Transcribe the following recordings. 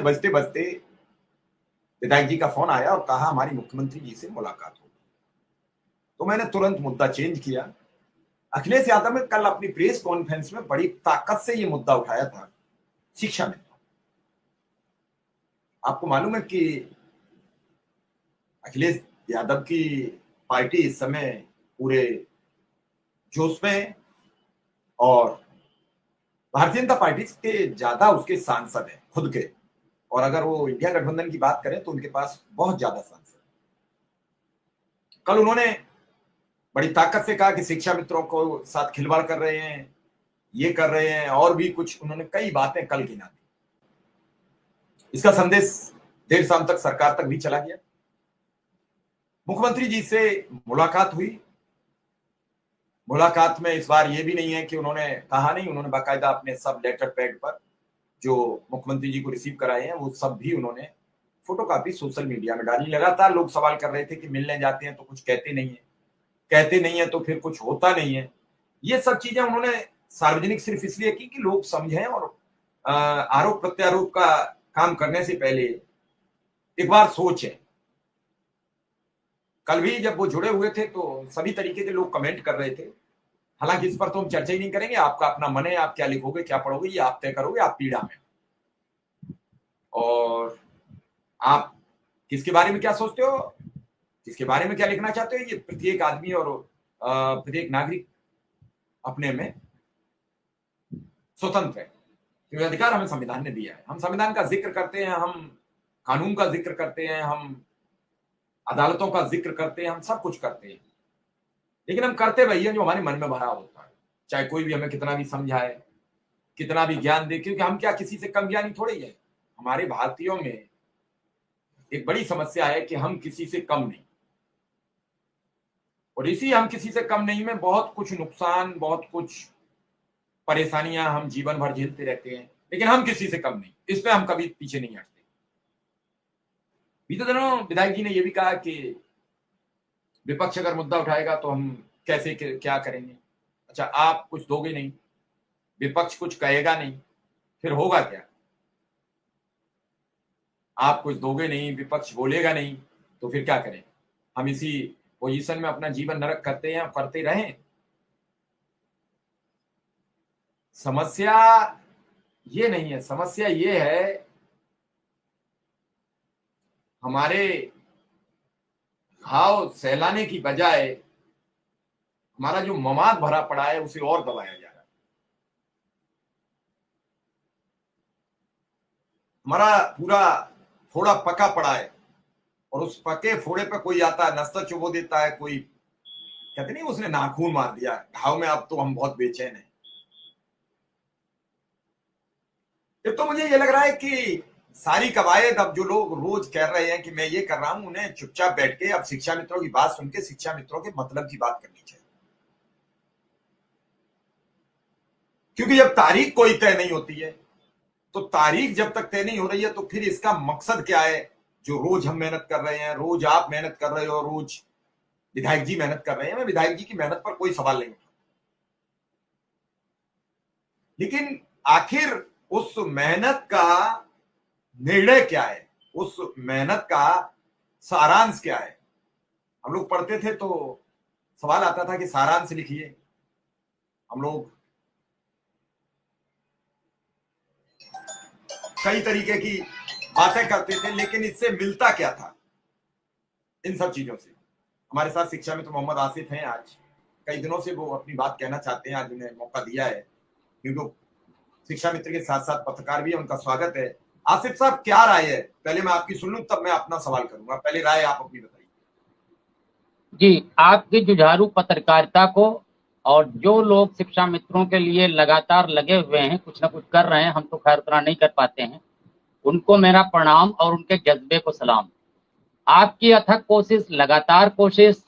बजते बजते विधायक जी का फोन आया और कहा हमारी मुख्यमंत्री जी से मुलाकात हो। तो मैंने तुरंत मुद्दा चेंज किया। अखिलेश यादव ने कल अपनी प्रेस कॉन्फ्रेंस में बड़ी ताकत से ये मुद्दा उठाया था, शिक्षा में। आपको मालूम है कि अखिलेश यादव की पार्टी इस समय पूरे जोश में है और भारतीय जनता पार्टी के ज्यादा उसके सांसद हैं खुद के, और अगर वो इंडिया गठबंधन की बात करें तो उनके पास बहुत ज्यादा सांसद। कल उन्होंने बड़ी ताकत से कहा कि शिक्षा मित्रों को साथ खिलवाड़ कर रहे हैं, ये कर रहे हैं, और भी कुछ उन्होंने कई बातें कल गिना दी। इसका संदेश देर शाम तक सरकार तक भी चला गया। मुख्यमंत्री जी से मुलाकात हुई। मुलाकात में इस बार ये भी नहीं है कि उन्होंने कहा नहीं, उन्होंने बाकायदा अपने सब लेटर पैड पर जो मुख्यमंत्री जी को रिसीव कराए हैं वो सब भी उन्होंने फोटोकॉपी सोशल मीडिया में डाली। लगातार लोग सवाल कर रहे थे कि मिलने जाते हैं तो कुछ कहते नहीं है, कहते नहीं है तो फिर कुछ होता नहीं है। ये सब चीजें उन्होंने सार्वजनिक सिर्फ इसलिए की कि लोग समझें और आरोप प्रत्यारोप का काम करने से पहले एक बार सोचें। कल भी जब वो जुड़े हुए थे तो सभी तरीके के लोग कमेंट कर रहे थे। हालांकि इस पर तो हम चर्चा ही नहीं करेंगे, आपका अपना मन है, आप क्या लिखोगे क्या पढ़ोगे ये आप तय करोगे, आप पीड़ा में। और आप किसके बारे में क्या सोचते हो, किसके बारे में क्या लिखना चाहते हो, ये प्रत्येक आदमी और प्रत्येक नागरिक अपने में स्वतंत्र है, क्योंकि अधिकार हमें संविधान ने दिया है। हम संविधान का जिक्र करते हैं, हम कानून का जिक्र करते हैं, हम अदालतों का जिक्र करते हैं, हम सब कुछ करते हैं, लेकिन हम करते वही है जो हमारे मन में भरा होता है, चाहे कोई भी हमें कितना भी समझाए, कितना भी ज्ञान दे, क्योंकि हम क्या किसी से कम ज्ञानी थोड़े ही है। हमारे भारतीयों में एक बड़ी समस्या है कि हम किसी से कम नहीं, और इसी हम किसी से कम नहीं में बहुत कुछ नुकसान, बहुत कुछ परेशानियां हम जीवन भर झेलते रहते हैं, लेकिन हम किसी से कम नहीं, इस पे हम कभी पीछे नहीं हटते। बीते दिनों विधायक जी ने यह भी कहा कि विपक्ष अगर मुद्दा उठाएगा तो हम कैसे क्या करेंगे। अच्छा, आप कुछ दोगे नहीं, विपक्ष कुछ कहेगा नहीं, फिर होगा क्या? आप कुछ दोगे नहीं, विपक्ष बोलेगा नहीं, तो फिर क्या करें? हम इसी पोजीशन में अपना जीवन नरक करते हैं, करते रहें? समस्या ये नहीं है, समस्या ये है हमारे घाव सहलाने की बजाय हमारा जो मवाद भरा पड़ा है उसे और दबाया जा रहा है। हमारा पूरा फोड़ा पका पड़ा है और उस पके फोड़े पे कोई आता है, नस्ता चुबो देता है, कोई कहते नहीं उसने नाखून मार दिया घाव में, अब तो हम बहुत बेचैन हैं। एक तो मुझे ये लग रहा है कि सारी कवायद अब जो लोग रोज कह रहे हैं कि मैं ये कर रहा हूं, उन्हें चुपचाप बैठ के अब शिक्षा मित्रों की बात सुन के शिक्षा मित्रों के मतलब की बात करनी चाहिए, क्योंकि जब तारीख कोई तय नहीं होती है तो तारीख जब तक तय नहीं हो रही है तो फिर इसका मकसद क्या है? जो रोज हम मेहनत कर रहे हैं, रोज आप मेहनत कर रहे हो, रोज विधायक जी मेहनत कर रहे हैं, मैं विधायक जी की मेहनत पर कोई सवाल नहीं उठा, लेकिन आखिर उस मेहनत का निर्णय क्या है, उस मेहनत का सारांश क्या है? हम लोग पढ़ते थे तो सवाल आता था कि सारांश लिखिए। हम लोग कई तरीके की बातें करते थे, लेकिन इससे मिलता क्या था इन सब चीजों से? हमारे साथ शिक्षा मित्र मोहम्मद आसिफ हैं, आज कई दिनों से वो अपनी बात कहना चाहते हैं, आज उन्हें मौका दिया है क्योंकि शिक्षा मित्र के साथ साथ पत्रकार भी है, उनका स्वागत है। आसिफ साहब, क्या राय है? पहले मैं आपकी सुन लूं तब मैं अपना सवाल करूंगा, पहले राय आप अपनी बताइए। जी, आपकी जुझारू पत्रकारिता को और जो लोग शिक्षा मित्रों के लिए लगातार लगे हुए हैं, कुछ ना कुछ कर रहे हैं, हम तो खैर उतना नहीं कर पाते हैं, उनको मेरा प्रणाम और उनके जज्बे को सलाम। आपकी अथक कोशिश, लगातार कोशिश,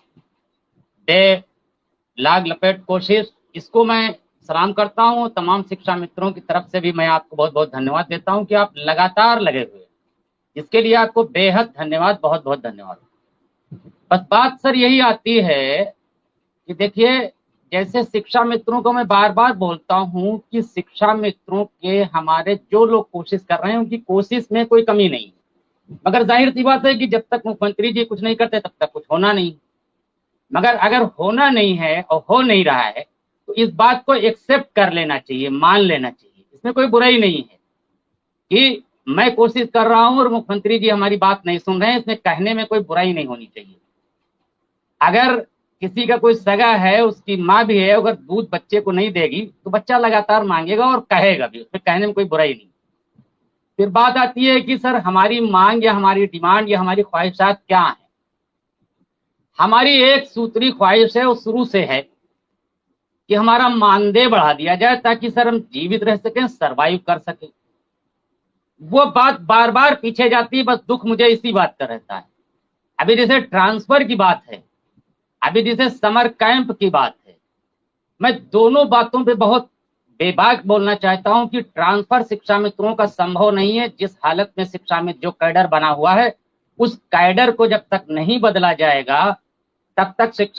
लाग लपेट कोशिश, इसको मैं सलाम करता हूं। तमाम शिक्षा मित्रों की तरफ से भी मैं आपको बहुत बहुत धन्यवाद देता हूं कि आप लगातार लगे हुए हैं, इसके लिए आपको बेहद धन्यवाद, बहुत बहुत धन्यवाद। बस बात सर यही आती है कि देखिए, जैसे शिक्षा मित्रों को मैं बार बार बोलता हूं कि शिक्षा मित्रों के हमारे जो लोग कोशिश कर रहे हैं उनकी कोशिश में कोई कमी नहीं है, मगर जाहिर सी बात है कि जब तक मुख्यमंत्री जी कुछ नहीं करते तब तक कुछ होना नहीं। मगर अगर होना नहीं है और हो नहीं रहा है तो इस बात को एक्सेप्ट कर लेना चाहिए, मान लेना चाहिए, इसमें कोई बुराई नहीं है कि मैं कोशिश कर रहा हूं और मुख्यमंत्री जी हमारी बात नहीं सुन रहे हैं, इसमें कहने में कोई बुराई नहीं होनी चाहिए। अगर किसी का कोई सगा है, उसकी माँ भी है, अगर दूध बच्चे को नहीं देगी तो बच्चा लगातार मांगेगा और कहेगा भी, उसमें कहने में कोई बुराई नहीं। फिर बात आती है कि सर हमारी मांग या हमारी डिमांड या हमारी ख्वाहिशात क्या है। हमारी एक सूत्री ख्वाहिश है, वो शुरू से है कि हमारा मानदेय बढ़ा दिया जाए ताकि सर हम जीवित रह सकें, सरवाइव कर सकें। वो बात बार बार पीछे जाती है, बस दुख मुझे इसी बात का रहता है। अभी जैसे ट्रांसफर की बात है, अभी जैसे समर कैंप की बात है, मैं दोनों बातों पे बहुत बेबाक बोलना चाहता हूं कि ट्रांसफर शिक्षा मित्रों का संभव नहीं है। जिस हालत में शिक्षा मित्र जो कैडर बना हुआ है, उस कैडर को जब तक नहीं बदला जाएगा तब तक शिक्षा